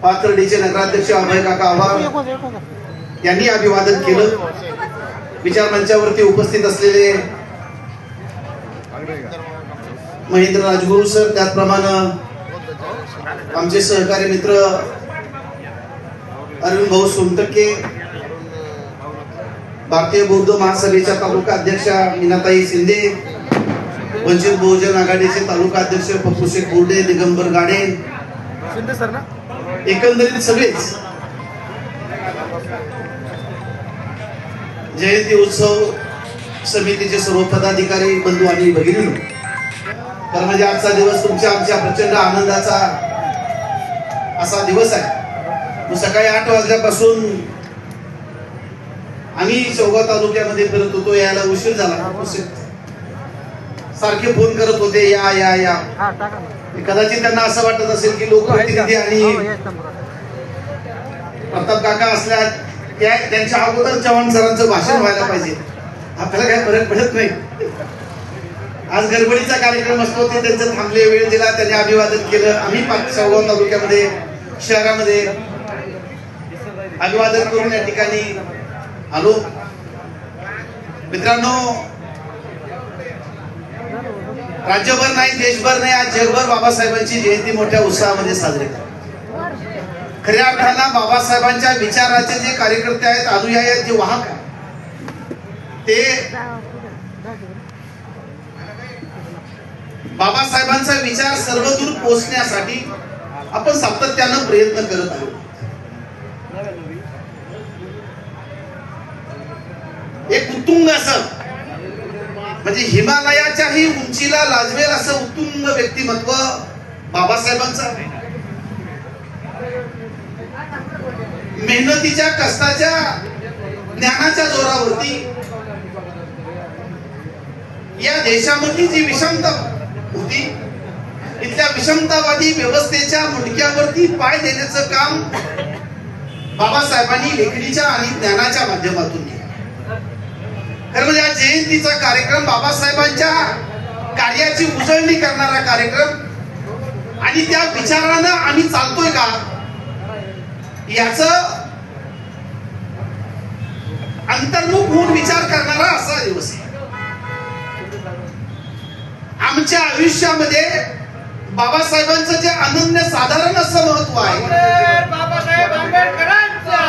पाथर्डीचे नगराध्यक्ष अभय काका आव्हाड यांनी अभिवादन केलं. विचार मंचावरती उपस्थित असलेले महेंद्र राजगुरू सर, त्याचप्रमाणे आमचे सहकारी मित्र अरविंद भाऊ सोनटक्के, भारतीय बौद्ध महासभेच्या तालुका अध्यक्षा मीनाताई शिंदे, वंचित बहुजन आघाडीचे तालुका अध्यक्ष पप्पू शेख बोर्डे, दिगंबर गाडे शिंदे सर ना, एकंदरीत सगळेच जयंती उत्सव समितीचे सर्व पदाधिकारी बंधू आणि भगिनी, तर म्हणजे आजचा दिवस तुमच्या आमच्या प्रचंड आनंदाचा असा दिवस आहे. सकाळी 8 वाजल्यापासून आम्ही शेवगाव तालुक्यामध्ये फिरत होतो. यायला उशीर झाला. सारखे फोन करत होते, या या या. कदाचित त्यांना असं वाटत असेल की लोकप्रतिनिधी आणि प्रताप काका असल्या त्यांच्या अगोदर चव्हाण सरांचं भाषण व्हायला पाहिजे. आपल्याला काय फरक पडत नाही. आज गडबडीचा कार्यक्रम असतो, ते त्यांचं थांबले, वेळ दिला, त्यांनी अभिवादन केलं. आम्ही शेवगाव तालुक्यामध्ये शहरामध्ये अभिवादन करून या ठिकाणी आलो. मित्रांनो, राज्यभर नाही, देशभर नाही, आज जगभर बाबासाहेबांची जयंती मोठ्या उत्साहामध्ये साजरी करतात. खऱ्या अर्थानं बाबासाहेबांच्या विचाराचे जे कार्यकर्ते आहेत, अनुयायी आहेत, जे वाहक आहेत, ते बाबासाहेबांचा विचार सर्वदूर पोहोचण्यासाठी आपण सातत्यानं प्रयत्न करत आहोत. एक उत्तुंग असं, म्हणजे हिमालयाच्याही उंचीला लाजवेल असं उत्तुंग व्यक्तिमत्व बाबासाहेबांचं आहे. मेहनतीच्या, कष्टाच्या, ज्ञानाच्या जोरावरती या देशामध्ये जी विषमता होती, इथल्या विषमतावादी व्यवस्थेच्या मुंडक्यावरती पाय देण्याचं काम बाबासाहेबांनी लेखणीच्या आणि ज्ञानाच्या माध्यमातून केलं. खरं म्हणजे या जयंतीचा कार्यक्रम बाबासाहेबांच्या कार्याची उजळणी करणारा कार्यक्रम आणि त्या विचारानं आम्ही चालतोय का याच अंतर्मुख होऊन विचार करणारा असा दिवस आहे. आमच्या आयुष्यामध्ये बाबासाहेबांचं जे अनन्य साधारण असं महत्व आहे, बाबासाहेब आंबेडकरांचा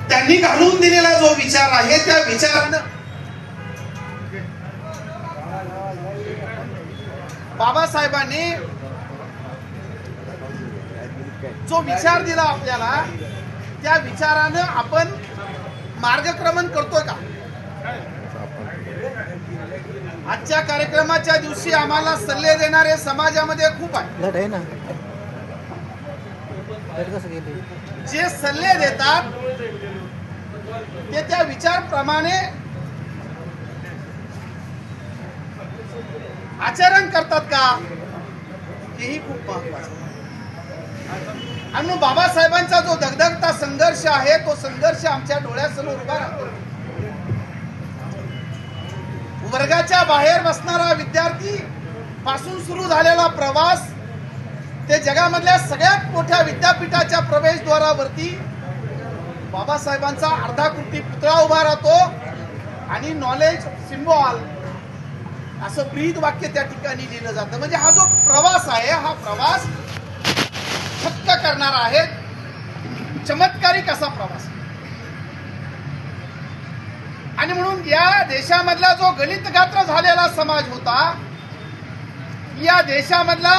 त्यांनी घालून दिलेला जो विचार आहे, त्या विचारानं बाबासाहेबांनी जो विचार दिला आपल्याला, त्या विचारानं आपण मार्गक्रमण करतोय का? आजच्या कार्यक्रमाच्या दिवशी आम्हाला सल्ले देणारे समाजामध्ये खूप आहे. जे सल्ले देतात ते त्या विचारप्रमाणे आचरण करतात का, हेही खूप महत्वाचं. आणि बाबासाहेबांचा जो दगदगता संघर्ष आहे, तो संघर्ष आमच्या डोळ्यासमोर उभा राहतो. वर्गाच्या बाहेर बसणारा विद्यार्थी पासून सुरू झालेला प्रवास ते जगामधल्या सगळ्यात मोठ्या विद्यापीठाच्या प्रवेशद्वारावरती बाबासाहेबांचा अर्धाकृती पुतळा उभा राहतो आणि नॉलेज सिम्बॉल असं ब्रीद वाक्य त्या ठिकाणी लिहिलं जातं. म्हणजे हा जो प्रवास आहे, हा प्रवास थक्क करणारा आहे, चमत्कारिक असा प्रवास. आणि म्हणून या देशामधला जो गलित गात्र झालेला समाज होता, या देशामधला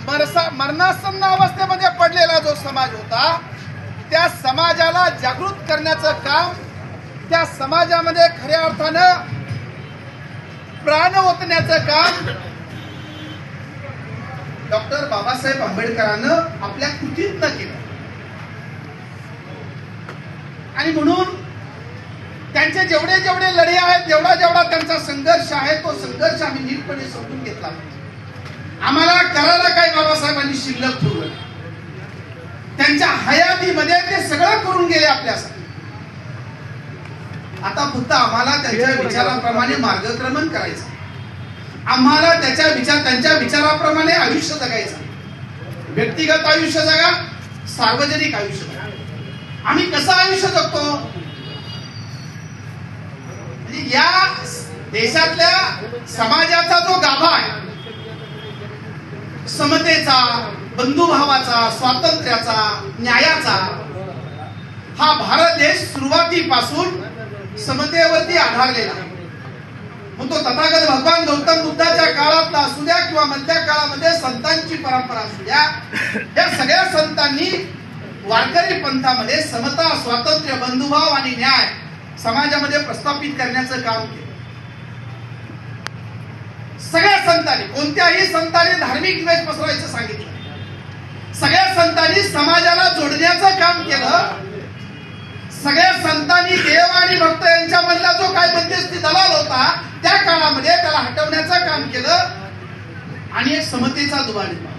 मरणासन्न अवस्थेमध्ये पडलेला जो समाज होता, त्या समाजाला जागृत करण्याचं काम, त्या समाजामध्ये खऱ्या अर्थानं प्राण ओतण्याचं काम डॉक्टर बाबासाहेब आंबेडकरांनं आपल्या कृतीतनं केलं. आणि म्हणून त्यांचे जेवढे जेवढे लढे आहेत, जेवढा जेवढा त्यांचा संघर्ष आहे, तो संघर्ष आम्ही नीटपणे समजून घेतला. आम्हाला करायला काही बाबासाहेबांनी शिल्लक ठेवलं. त्यांच्या हयातीमध्ये ते सगळं करून गेले आपल्यासाठी. आता फक्त आम्हाला त्यांच्या विचाराप्रमाणे मार्गक्रमण करायचं. आम्हाला त्यांच्या विचाराप्रमाणे आयुष्य जगायचं. व्यक्तिगत आयुष्य जगा, सार्वजनिक आयुष्य जगा. आम्ही कसं आयुष्य जगतो? म्हणजे या देशातल्या समाजाचा जो गाभा आहे, समतेचा, बंधुभावाचा, स्वातंत्र्याचा, न्यायाचा, हा भारत देश सुरुवातीपासून समतेवरती आधारलेला आहे. मग तो तथागत भगवान गौतम बुद्धाच्या काळातला असू द्या किंवा मधल्या काळामध्ये संतांची परंपरा असू द्या, या सगळ्या संतांनी वारकरी पंथामध्ये समता, स्वातंत्र्य, बंधुभाव आणि न्याय समाजामध्ये प्रस्थापित करण्याचं काम केलं. सगळ्या संतांनी, कोणत्याही संतांनी धार्मिक द्वेष पसरवायचं सांगितलं. सगळ्या संतांनी समाजाला जोडण्याचं काम केलं. सगळ्या संतांनी देव आणि भक्त यांच्यामधला जो काय मध्यस्थी दलाल होता, त्या काळामध्ये त्याला हटवण्याचं काम केलं आणि एक समतेचा दुवा दिला.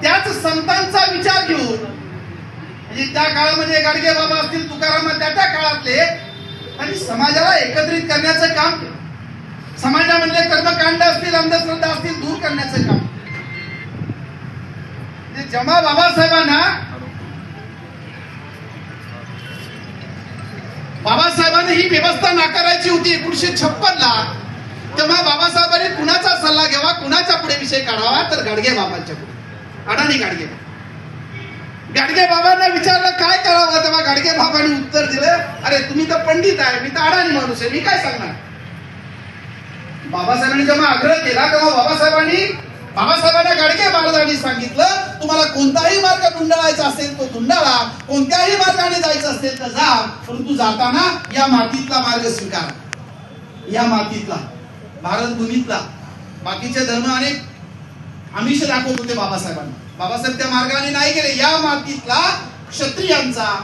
त्याच संतांचा विचार घेऊन, म्हणजे त्या काळामध्ये गाडगे बाबा असतील, तुकाराम, त्या काळातले, आणि समाजाला एकत्रित करण्याचं काम केलं. समाजामधले कर्मकांड असतील, अंधश्रद्धा असतील, दूर करण्याचं काम. जेव्हा बाबासाहेबांनी ही व्यवस्था नाकारायची होती 1956 ला, तेव्हा बाबासाहेबांनी कुणाचा सल्ला घ्यावा, कुणाच्या पुढे विषय काढावा? तर गाडगे बाबांच्या पुढे. अडाणी गाडगे बाबांना विचारलं काय करावं, तेव्हा गाडगे बाबांनी उत्तर दिलं, अरे तुम्ही तर पंडित आहे, मी तर अडाणी माणूस आहे, मी काय सांगणार. बाबासाहेबांनी जेव्हा आग्रह केला तेव्हा बाबासाहेबांना गाडगे महाराजांनी सांगितलं, तुम्हाला कोणताही मार्ग धुंडाळायचा असेल तो धुंडाळा, कोणत्याही मार्गाने जायचं असेल तर जा, परंतु जाताना या मातीतला मार्ग स्वीकार. या मातीतला, भारत भूमीतला. बाकीचे धर्म अनेक आमिष दाखवत होते बाबासाहेबांना. बाबासाहेब त्या मार्गाने नाही गेले. या मातीतला क्षत्रियांचा,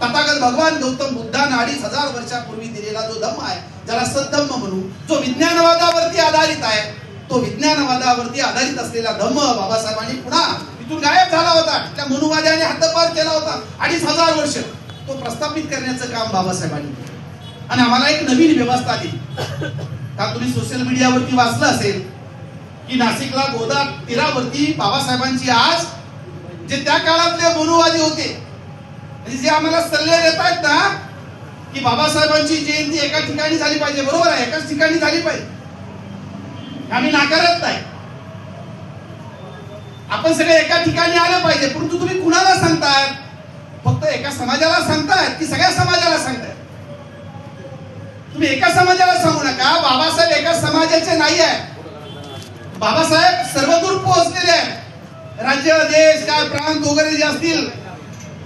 तथागत भगवान गौतम बुद्धांना 2500 वर्षापूर्वी दिलेला जो धम्म आहे, ज्याला सद्धम्म म्हणू, जो विज्ञानवादावरती आधारित आहे, तो विज्ञानवादावरती आधारित असलेला धम्म बाबासाहेबांनी पुन्हा इथून गायब झाला होता. त्या मनुवाद्याने हद्दपार केला होता. 2500 वर्ष तो प्रस्थापित करण्याचं काम बाबासाहेबांनी केलं. आणि आम्हाला एक नवीन व्यवस्था दिली. का तुम्ही सोशल मीडियावरती वाचलं असेल की नाशिकला गोदा तीरावरती बाबासाहेबांची आज, जे त्या काळातले मनुवादी होते, जे आम्हाला सल्ले देत आहेत ना की बाबासाहेबांची जयंती एका ठिकाणी झाली पाहिजे, बरोबर आहे, एकाच ठिकाणी झाली पाहिजे, आम्ही नाकारत नाही. आपण सगळे एका ठिकाणी आलं पाहिजे, परंतु तुम्ही कुणाला सांगताय? फक्त एका समाजाला सांगतायत की सगळ्या समाजाला सांगतायत? तुम्ही एका समाजाला सांगू नका. बाबासाहेब एका समाजाचे नाही आहे. बाबासाहेब सर्वदूर पोहोचलेले आहेत. राज्य, देश, काय प्रांत वगैरे जे असतील,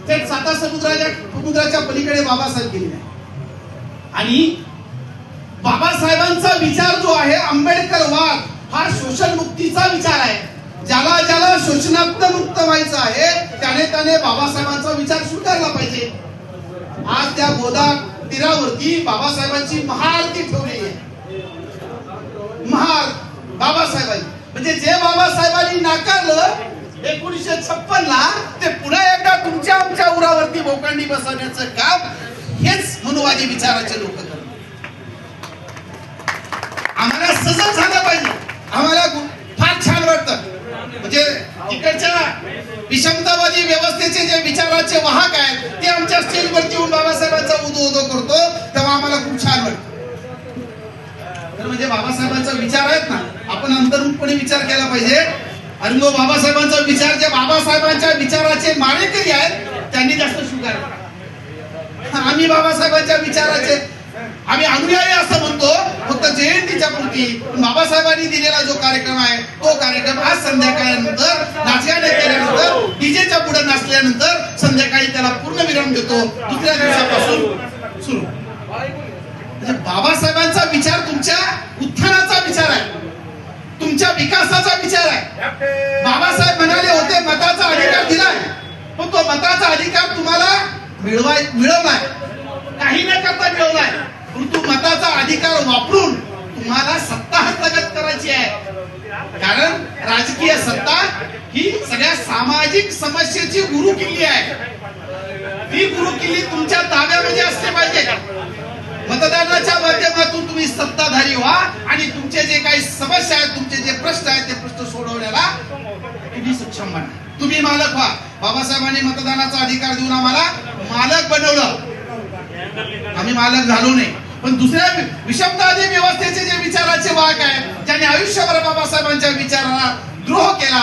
थेट साता समुद्राच्या पलीकडे बाबासाहेब गेलेले आहेत. आणि बाबासाहेबांचा विचार जो आहे, आंबेडकरवाद, हा शोषण मुक्तीचा विचार आहे. ज्याला शोषणातून मुक्त व्हायचं आहे त्याने बाबासाहेबांचा विचार स्वीकारला पाहिजे. आज त्या गोदा तीरावरती बाबासाहेबांची महाआरती ठेवलेली आहे. बाबासाहेबांनी, म्हणजे जे बाबासाहेबांनी नाकारलं 1956 ला, ते पुन्हा एकदा तुमच्या आमच्या उरावरती बोकांडी बसवण्याचं काम हेच मनुवादी विचाराचे लोक करतात. आम्हाला सजग झालं पाहिजे. आम्हाला फार छान वाटतं, म्हणजे इकडच्या विषमतावादी व्यवस्थेचे जे विचाराचे वाहक आहेत ते आमच्या स्टेजवरती येऊन बाबासाहेबांचा उदो करतो, तेव्हा आम्हाला खूप छान वाटतं. तर म्हणजे बाबासाहेबांचा विचार आहेत ना, आपण अंतर्मुखपणे विचार केला पाहिजे. आणि मग बाबासाहेबांचा विचार, जे बाबासाहेबांच्या विचाराचे मारेकरी आहेत त्यांनी जास्त स्वीकारला. आम्ही बाबासाहेबांच्या विचाराचे आम्ही अनुयायी असं म्हणतो फक्त जयंतीच्या पुरती. बाबासाहेबांनी दिलेला जो कार्यक्रम आहे तो कार्यक्रम आज संध्याकाळनंतर नाचगाणे केल्यानंतर, डीजेच्या पुढे नाचल्यानंतर संध्याकाळी त्याला पूर्ण विराम देतो. दुसऱ्या दिवसापासून सुरू. म्हणजे बाबासाहेबांचा विचार तुमच्या उत्थानाचा विचार आहे, तुमच्या विकासाचा विचार आहे. बाबासाहेब म्हणाले होते मताचा अधिकार दिलाय, पण तो मताचा अधिकार तुम्हाला मिळवलाय, काही न करता मिळवलाय. परंतु मताचा अधिकार वापरून तुम्हाला सत्ता हस्तगत करायची आहे. कारण राजकीय सत्ता ही सगळ्या सामाजिक समस्येची गुरुकिल्ली आहे. ती गुरुकिल्ली तुमच्या ताब्यामध्ये असली पाहिजे. मतदानाच्या माध्यमातून तुम्ही सत्ताधारी व्हा आणि तुमचे जे काही समस्या आहेत, तुमचे जे प्रश्न आहेत ते प्रश्न सोडवण्याला तुम्ही सक्षम बना, तुम्ही मालक व्हा. बाबासाहेबांनी मतदानाचा अधिकार देऊन आम्हाला मालक बनवलं, आम्ही मालक झालो नाही. पण दुसऱ्या विषमतावादी व्यवस्थेचे जे विचाराचे वाहक आहेत, ज्यांनी आयुष्यभर बाबासाहेबांच्या विचाराला द्रोह केला,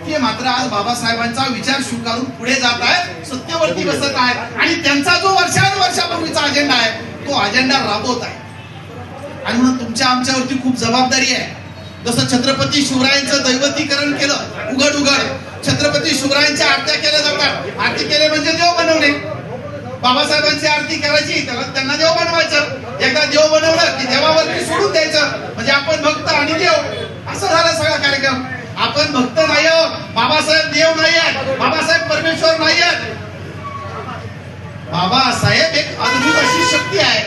ते मात्र आज बाबासाहेबांचा विचार स्वीकारून पुढे जात आहेत, सत्तेवरती बसत आहेत आणि त्यांचा जो वर्षापूर्वीचा अजेंडा आहे तो अजेंडा राबवत आहे. आणि म्हणून तुमच्या आमच्यावरती खूप जबाबदारी आहे. जसं छत्रपती शिवरायांचं दैवतीकरण केलं उघड उघड, छत्रपती शिवरायांच्या आरत्या केल्या जातात. आरती केले म्हणजे देव बनवणे. बाबासाहेबांची आरती करायची, त्यांना देव बनवायचं. एकदा देव बनवलं की देवावरती सोडून द्यायचं, म्हणजे आपण भक्त आणि देव असं झालं सगळा कार्यक्रम. आपण भक्त नाही आहोत, बाबासाहेब देव नाही आहेत, बाबासाहेब परमेश्वर नाही आहेत. बाबासाहेब एक अद्भुत अशी शक्ती आहे,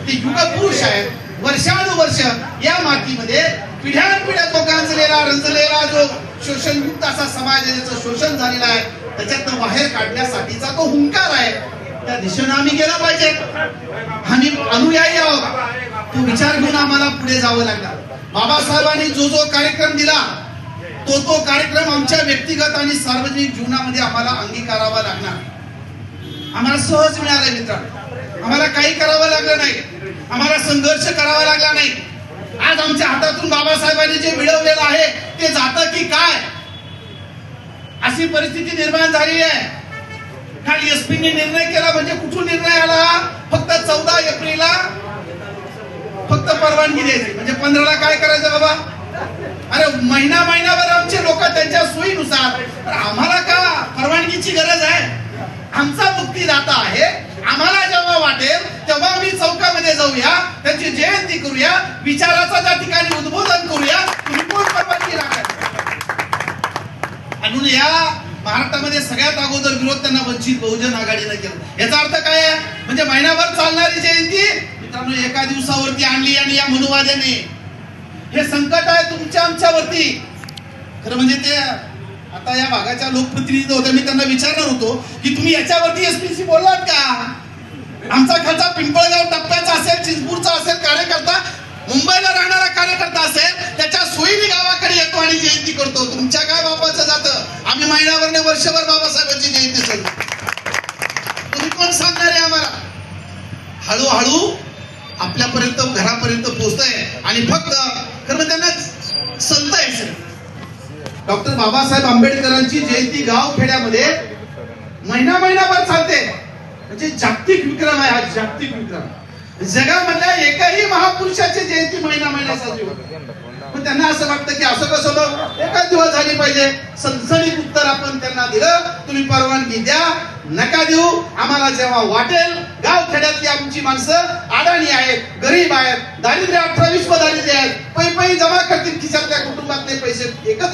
ते युगपुरुष आहेत. वर्षानुवर्ष या मातीमध्ये पिढ्यानपिढ्या तो गांजलेला रंजलेला जो शोषणयुक्त असा समाज आहे, ज्याचं शोषण झालेलं आहे, त्याच्यातनं बाहेर काढण्यासाठीचा तो हुंकार आहे. त्या दिशेनं आम्ही गेलं पाहिजे. आम्ही अनुयायी आहोत. तो विचार घेऊन आम्हाला पुढे जावं लागला. बाबासाहेबांनी जो जो कार्यक्रम दिला तो कार्यक्रम आमच्या व्यक्तिगत आणि सार्वजनिक जीवनामध्ये आम्हाला अंगीकारावा लागणार. आम्हाला सहज मिळालं मित्रांनो, आम्हाला काही करावं लागलं नाही, आम्हाला संघर्ष करावा लागला नाही. आज आमच्या हातातून बाबासाहेबांनी जे मिळवलेलं आहे ते जातं की काय, अशी परिस्थिती निर्माण झाली आहे. काल एसपीने निर्णय केला म्हणजे कुठून निर्णय आला? फक्त 14 एप्रिलला फक्त परवानगी द्यायची, म्हणजे 15ला काय करायचं बाबा? अरे महिनाभर आमचे लोक त्यांच्या सोयीनुसार, आम्हाला का परवानगीची गरज आहे? आमचा मुक्तीदाता आहे, आम्हाला जेव्हा वाटेल तेव्हा आम्ही चौकामध्ये जाऊया, त्यांची जयंती करूया, विचाराचा त्या ठिकाणी उद्बोधन करूया. तुम्ही कोण परवानगी लागेल? म्हणून या महाराष्ट्रामध्ये सगळ्यात अगोदर विरोध त्यांना वंचित बहुजन आघाडीने केला. याचा अर्थ काय आहे? म्हणजे महिनाभर चालणारी जयंती मित्रांनो एका दिवसावरती आणली आणि या मनुवाद्याने. हे संकट आहे तुमच्या आमच्यावरती. खरं म्हणजे ते आता या भागाच्या लोकप्रतिनिधी होते, मी त्यांना विचारणार होतो की तुम्ही याच्यावरती एसपीसी बोललात का? आमचा खालचा पिंपळगाव टप्प्याचा असेल, चिंचपूरचा असेल कार्यकर्ता, मुंबईला राहणारा कार्यकर्ता असेल, त्याच्या सोयीने गावाकडे येतो आणि जयंती करतो. तुमच्या काय बापाचं जातं? आम्ही महिनाभर वर्षभर बाबासाहेबांची जयंती करतो. तुम्ही कोण सांगणार आहे आम्हाला? हळूहळू आपल्यापर्यंत घरापर्यंत पोहोचतंय आणि फक्त खरं त्यांना संत आहे. डॉक्टर बाबासाहेब आंबेडकरांची जयंती गाव खेड्यामध्ये महिनाभर चालते, म्हणजे जागतिक विक्रम आहे हा, जागतिक विक्रम. जगामधल्या एकही महापुरुषाची जयंती महिना साजरी होते. पण त्यांना असं वाटतं की असं कसं एकाच दिवस झाली पाहिजे. सणसणीत उत्तर आपण त्यांना दिलं, तुम्ही परवानगी द्या, नका देऊ, आम्हाला जेव्हा वाटेल. गाव खेड्यातली आमची माणसं अडाणी आहेत, गरीब आहेत, दारिद्र्य 18-20 दारिद्र्य आहेत, पै जमा करतील खिशातल्या कुटुंबातले पैसे एकत्र